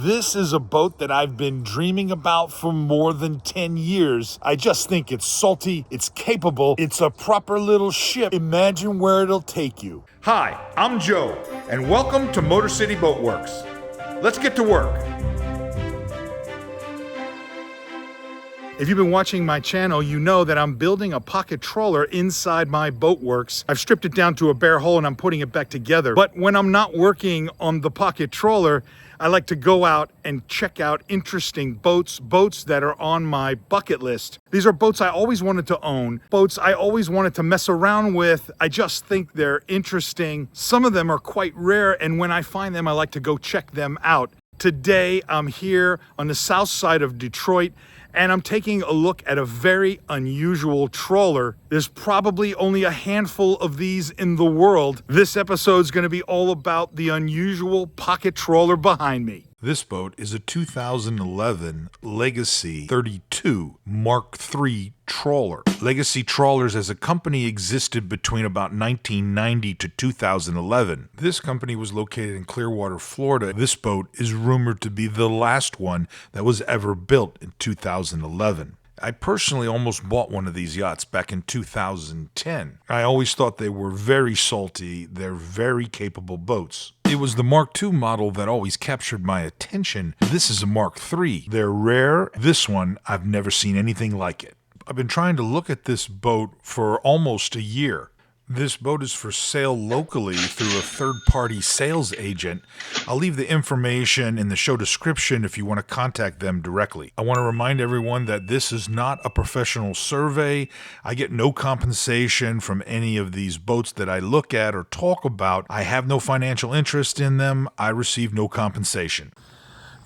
This is a boat that I've been dreaming about for more than 10 years. I just think it's salty, it's capable, it's a proper little ship. Imagine where it'll take you. Hi, I'm Joe, and welcome to MotorCity Boat Werks. Let's get to work. If you've been watching my channel, you know that I'm building a pocket trawler inside my boat works. I've stripped it down to a bare hole and I'm putting it back together. But when I'm not working on the pocket trawler, I like to go out and check out interesting boats that are on my bucket list. These are boats I always wanted to own, boats I always wanted to mess around with. I just think they're interesting. Some of them are quite rare, and when I find them, I like to go check them out. Today, I'm here on the south side of Detroit, and I'm taking a look at a very unusual trawler. There's probably only a handful of these in the world. This episode's gonna be all about the unusual pocket trawler behind me. This boat is a 2011 Legacy 32 Mark III trawler. Legacy Trawlers as a company existed between about 1990 to 2011. This company was located in Clearwater, Florida. This boat is rumored to be the last one that was ever built in 2011. I personally almost bought one of these yachts back in 2010. I always thought they were very salty. They're very capable boats. It was the Mark II model that always captured my attention. This is a Mark III. They're rare. This one, I've never seen anything like it. I've been trying to look at this boat for almost a year. This boat is for sale locally through a third-party sales agent. I'll leave the information in the show description if you want to contact them directly. I want to remind everyone that this is not a professional survey. I get no compensation from any of these boats that I look at or talk about. I have no financial interest in them. I receive no compensation.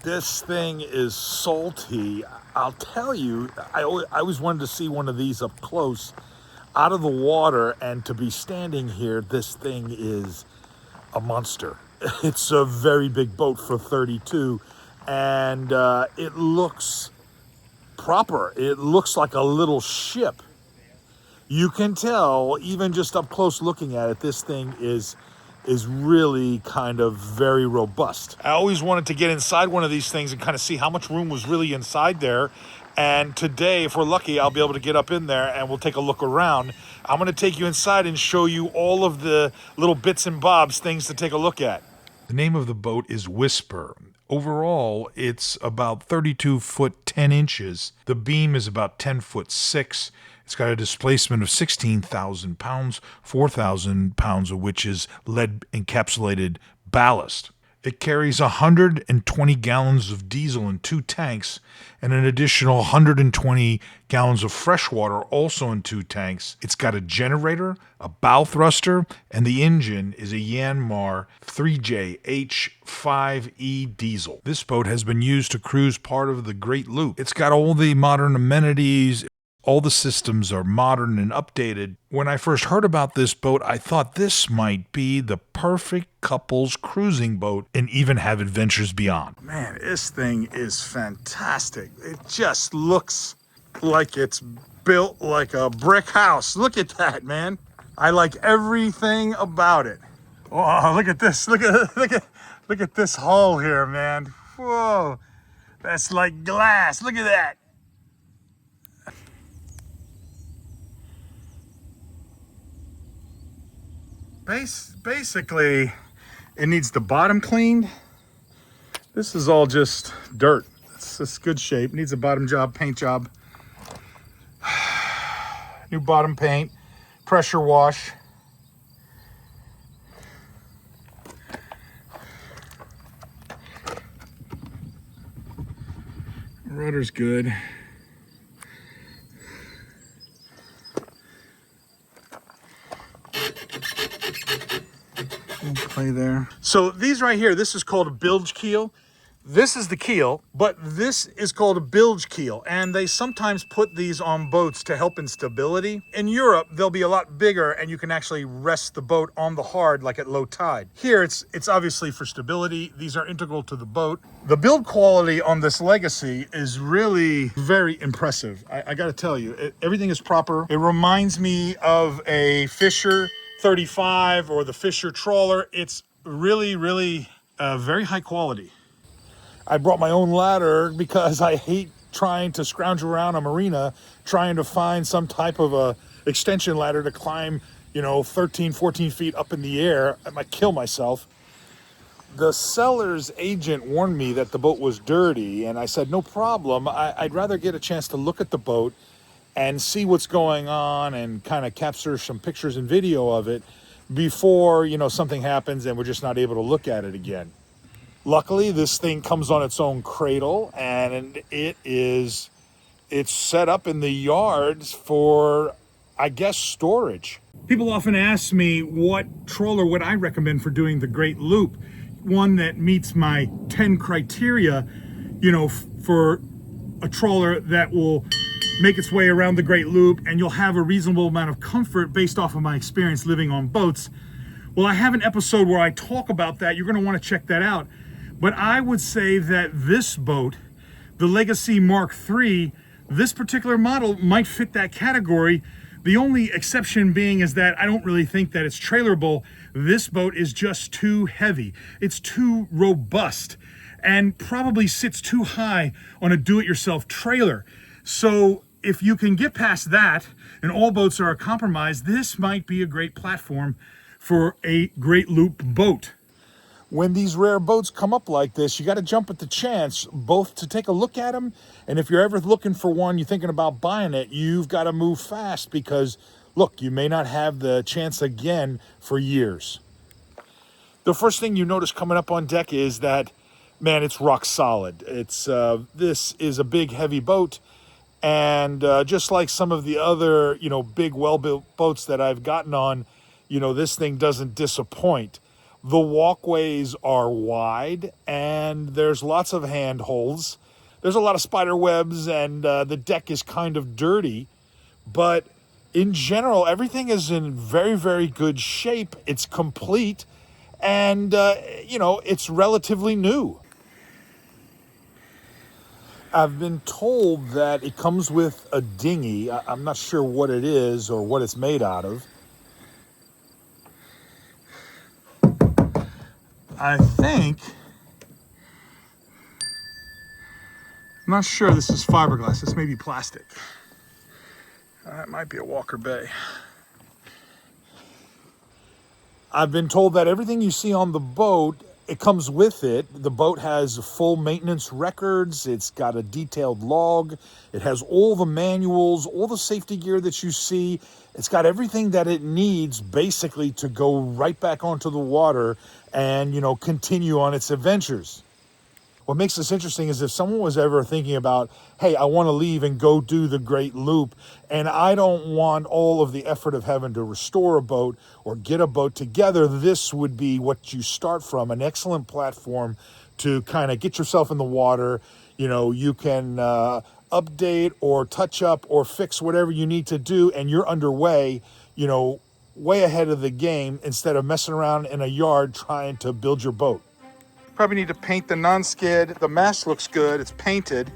This thing is salty. I'll tell you, I always wanted to see one of these up close, out of the water, and to be standing here, this thing is a monster. It's a very big boat for 32, and it looks proper. It looks like a little ship. You can tell, even just up close looking at it, this thing is really kind of very robust. I always wanted to get inside one of these things and kind of see how much room was really inside there. And today, if we're lucky, I'll be able to get up in there and we'll take a look around. I'm gonna take you inside and show you all of the little bits and bobs, things to take a look at. The name of the boat is Whisper. Overall, it's about 32 foot 10 inches. The beam is about 10 foot 6. It's got a displacement of 16,000 pounds, 4,000 pounds of which is lead encapsulated ballast. It carries 120 gallons of diesel in 2 tanks and an additional 120 gallons of fresh water also in 2 tanks. It's got a generator, a bow thruster, and the engine is a Yanmar 3JH5E diesel. This boat has been used to cruise part of the Great Loop. It's got all the modern amenities. All the systems are modern and updated. When I first heard about this boat, I thought this might be the perfect couples cruising boat and even have adventures beyond. Man, this thing is fantastic. It just looks like it's built like a brick house. Look at that, man. I like everything about it. Oh, look at this. Look at this hull here, man. Whoa. That's like glass. Look at that. Basically, it needs the bottom cleaned. This is all just dirt. It's good shape. Needs a bottom job, paint job. New bottom paint, pressure wash. Rudder's good. Play there. So these right here, this is called a bilge keel. This is the keel, but this is called a bilge keel, and they sometimes put these on boats to help in stability. In Europe, they'll be a lot bigger, and you can actually rest the boat on the hard like at low tide. Here, it's obviously for stability. These are integral to the boat. The build quality on this Legacy is really very impressive. I gotta tell you, everything is proper. It reminds me of a Fisher 35 or the Fisher trawler. It's really very high quality. I brought my own ladder because I hate trying to scrounge around a marina trying to find some type of a extension ladder to climb, 13, 14 feet up in the air. I might kill myself. The seller's agent warned me that the boat was dirty, and I said, no problem. I'd rather get a chance to look at the boat and see what's going on and kind of capture some pictures and video of it before, something happens and we're just not able to look at it again. Luckily, this thing comes on its own cradle, and it's set up in the yards for, I guess, storage. People often ask me what trawler would I recommend for doing the Great Loop. One that meets my 10 criteria, for a trawler that will make its way around the Great Loop and you'll have a reasonable amount of comfort based off of my experience living on boats. Well, I have an episode where I talk about that. You're going to want to check that out. But I would say that this boat, the Legacy Mark III, this particular model might fit that category. The only exception being is that I don't really think that it's trailerable. This boat is just too heavy. It's too robust and probably sits too high on a do-it-yourself trailer. So if you can get past that and all boats are a compromise, this might be a great platform for a Great Loop boat. When these rare boats come up like this, you got to jump at the chance, both to take a look at them, and if you're ever looking for one, you're thinking about buying it, you've got to move fast because, look, you may not have the chance again for years. The first thing you notice coming up on deck is that, man, it's rock solid. This is a big, heavy boat, and just like some of the other, big, well-built boats that I've gotten on, this thing doesn't disappoint. The walkways are wide and there's lots of handholds. There's a lot of spider webs and the deck is kind of dirty, but in general, everything is in very, very good shape. It's complete and, it's relatively new. I've been told that it comes with a dinghy. I'm not sure what it is or what it's made out of. I think, I'm not sure this is fiberglass, this may be plastic. That might be a Walker Bay. I've been told that everything you see on the boat, it comes with it. The boat has full maintenance records, it's got a detailed log, it has all the manuals, all the safety gear that you see. It's got everything that it needs basically to go right back onto the water and, continue on its adventures. What makes this interesting is if someone was ever thinking about, hey, I want to leave and go do the Great Loop, and I don't want all of the effort of having to restore a boat or get a boat together, this would be what you start from, an excellent platform to kind of get yourself in the water. You can update or touch up or fix whatever you need to do, and you're underway, way ahead of the game instead of messing around in a yard trying to build your boat. Probably need to paint the non-skid. The mast looks good, it's painted.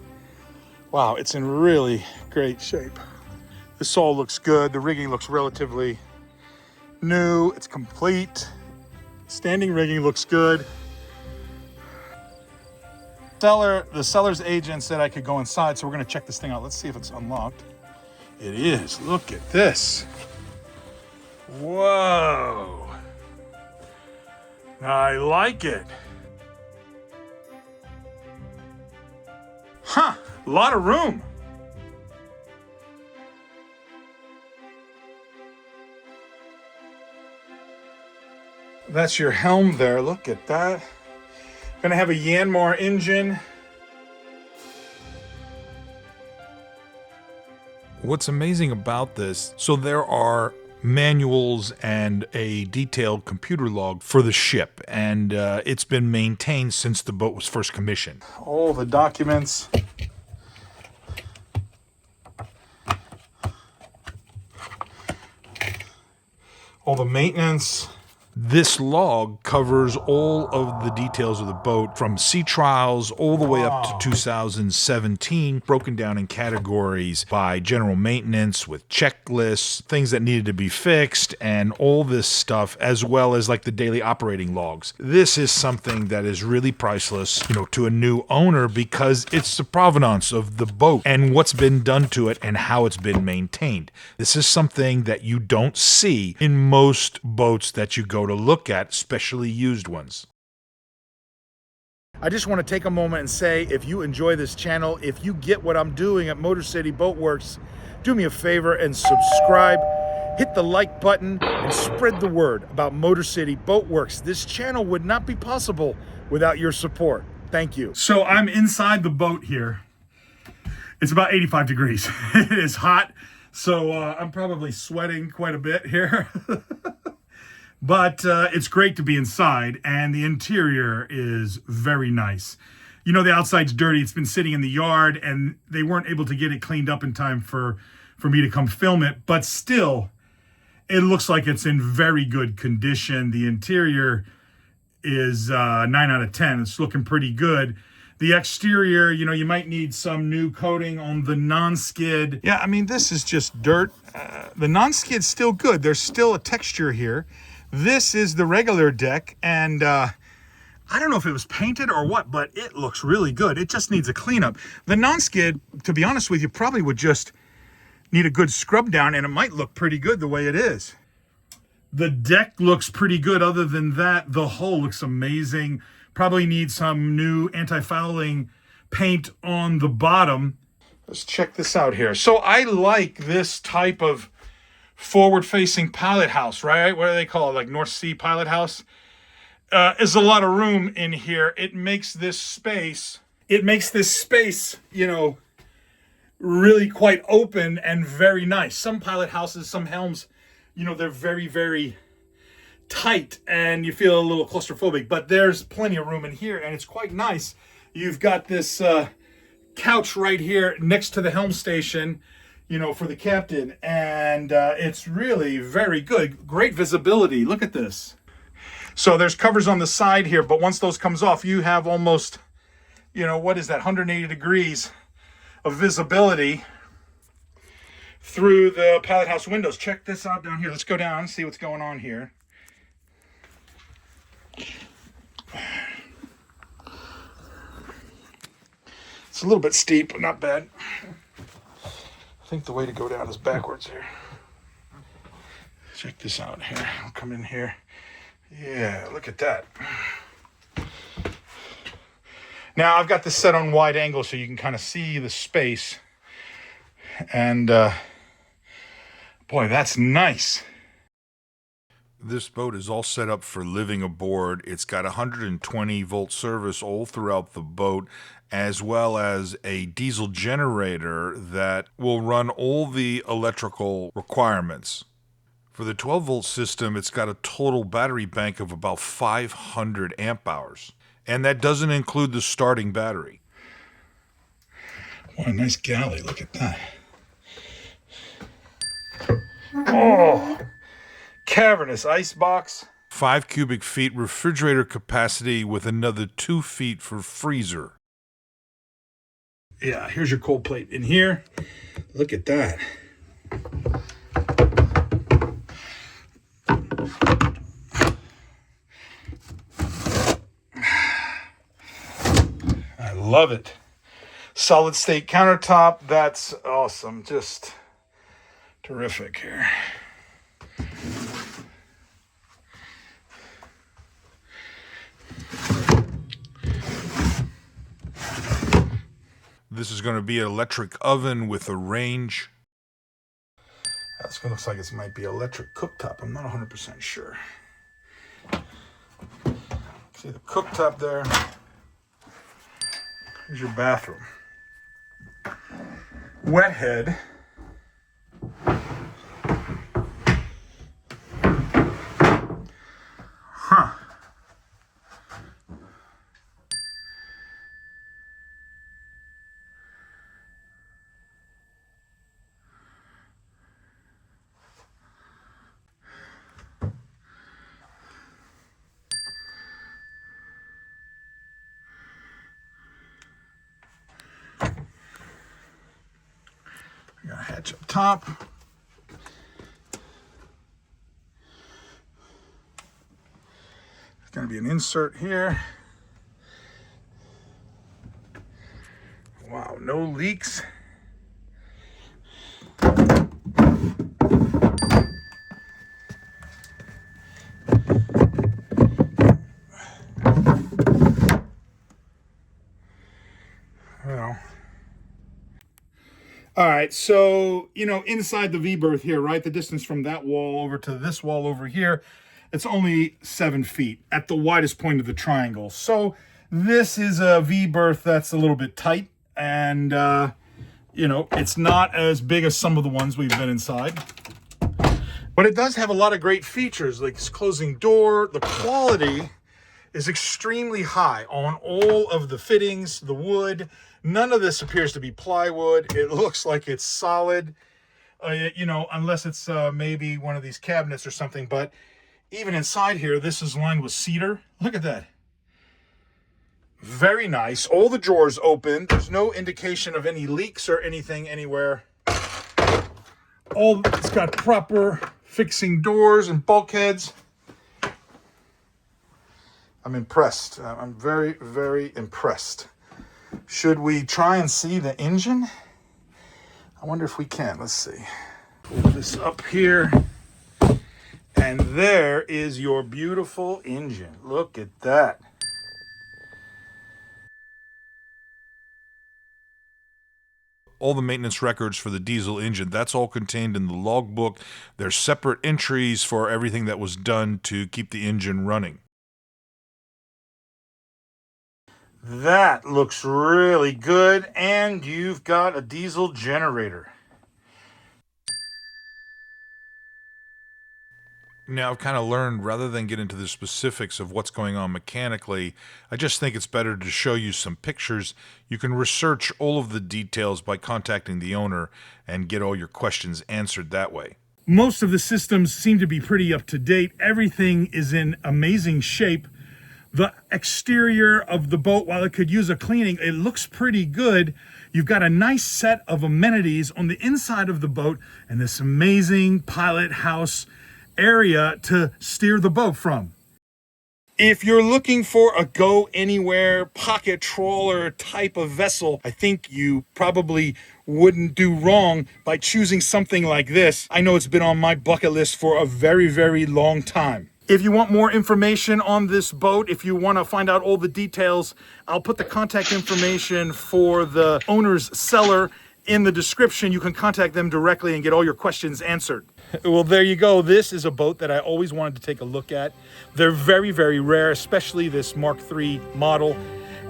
Wow, it's in really great shape. The sail looks good, the rigging looks relatively new, it's complete. Standing rigging looks good. The seller's agent said I could go inside, so we're gonna check this thing out. Let's see if it's unlocked. It is, look at this. Whoa. I like it. Huh, a lot of room. That's your helm there, look at that. Gonna have a Yanmar engine. What's amazing about this, so there are manuals and a detailed computer log for the ship, and it's been maintained since the boat was first commissioned. All the documents. All the maintenance. This log covers all of the details of the boat from sea trials all the way up to 2017, broken down in categories by general maintenance with checklists, things that needed to be fixed, and all this stuff, as well as like the daily operating logs. This is something that is really priceless, to a new owner because it's the provenance of the boat and what's been done to it and how it's been maintained. This is something that you don't see in most boats that you go to look at, especially used ones. I just want to take a moment and say, if you enjoy this channel, if you get what I'm doing at MotorCity Boat Werks, do me a favor and subscribe, hit the like button, and spread the word about MotorCity Boat Werks. This channel would not be possible without your support. Thank you. So I'm inside the boat here. It's about 85 degrees. It is hot, so I'm probably sweating quite a bit here. But it's great to be inside, and the interior is very nice. The outside's dirty. It's been sitting in the yard, and they weren't able to get it cleaned up in time for me to come film it. But still, it looks like it's in very good condition. The interior is 9 out of 10. It's looking pretty good. The exterior, you might need some new coating on the non-skid. Yeah, I mean, this is just dirt. The non-skid's still good. There's still a texture here. This is the regular deck, and I don't know if it was painted or what, but it looks really good. It just needs a cleanup. The non-skid, to be honest with you, probably would just need a good scrub down, and it might look pretty good the way it is. The deck looks pretty good. Other than that, the hull looks amazing. Probably need some new anti-fouling paint on the bottom. Let's check this out here. So I like this type of forward-facing pilot house, right? What do they call it? Like North Sea pilot house? There's a lot of room in here. It makes this space, really quite open and very nice. Some pilot houses, some Helms, they're very, very tight and you feel a little claustrophobic, but there's plenty of room in here and it's quite nice. You've got this couch right here next to the helm station, for the captain, and it's really very good. Great visibility. Look at this. So there's covers on the side here, but once those comes off, you have almost, what is that, 180 degrees of visibility through the pilot house windows. Check this out down here. Let's go down and see what's going on here. It's a little bit steep, but not bad. I think the way to go down is backwards here. Check this out here. I'll come in here. Yeah, look at that. Now I've got this set on wide angle so you can kind of see the space. And boy, that's nice. This boat is all set up for living aboard. It's got 120 volt service all throughout the boat, as well as a diesel generator that will run all the electrical requirements. For the 12 volt system, it's got a total battery bank of about 500 amp hours. And that doesn't include the starting battery. What a nice galley, look at that. Oh! Cavernous ice box. 5 cubic feet refrigerator capacity with another 2 feet for freezer. Yeah, here's your cold plate in here. Look at that. I love it. Solid state countertop. That's awesome. Just terrific here. This is going to be an electric oven with a range. This one looks like it might be electric cooktop. I'm not 100% sure. See the cooktop there. Here's your bathroom. Wet head. Huh. Hatch up top. There's going to be an insert here. Wow, no leaks. Well, all right, so, you know, inside the V-berth here, right, the distance from that wall over to this wall over here, it's only 7 feet at the widest point of the triangle. So this is a V-berth that's a little bit tight, and, you know, it's not as big as some of the ones we've been inside. But it does have a lot of great features, like this closing door. The quality is extremely high on all of the fittings, the wood. None of this appears to be plywood. It looks like it's solid, you know, unless it's maybe one of these cabinets or something. But even inside here, this is lined with cedar. Look at that. Very nice. All the drawers open. There's no indication of any leaks or anything anywhere. It's got proper fixing doors and bulkheads. I'm impressed. I'm very, very impressed. Should we try and see the engine? I wonder if we can. Let's see. Pull this up here. And there is your beautiful engine. Look at that. All the maintenance records for the diesel engine, that's all contained in the logbook. There's separate entries for everything that was done to keep the engine running. That looks really good, and you've got a diesel generator. Now, I've kind of learned, rather than get into the specifics of what's going on mechanically, I just think it's better to show you some pictures. You can research all of the details by contacting the owner and get all your questions answered that way. Most of the systems seem to be pretty up to date. Everything is in amazing shape. The exterior of the boat, while it could use a cleaning, it looks pretty good. You've got a nice set of amenities on the inside of the boat and this amazing pilot house area to steer the boat from. If you're looking for a go-anywhere pocket trawler type of vessel, I think you probably wouldn't do wrong by choosing something like this. I know it's been on my bucket list for a very, very long time. If you want more information on this boat, if you want to find out all the details, I'll put the contact information for the owner's seller in the description. You can contact them directly and get all your questions answered. Well, there you go. This is a boat that I always wanted to take a look at. They're very, very rare, especially this Mark III model.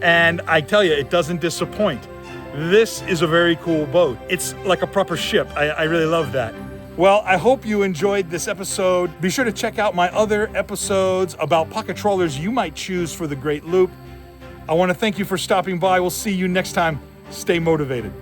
And I tell you, it doesn't disappoint. This is a very cool boat. It's like a proper ship. I really love that. Well, I hope you enjoyed this episode. Be sure to check out my other episodes about pocket trawlers you might choose for the Great Loop. I want to thank you for stopping by. We'll see you next time. Stay motivated.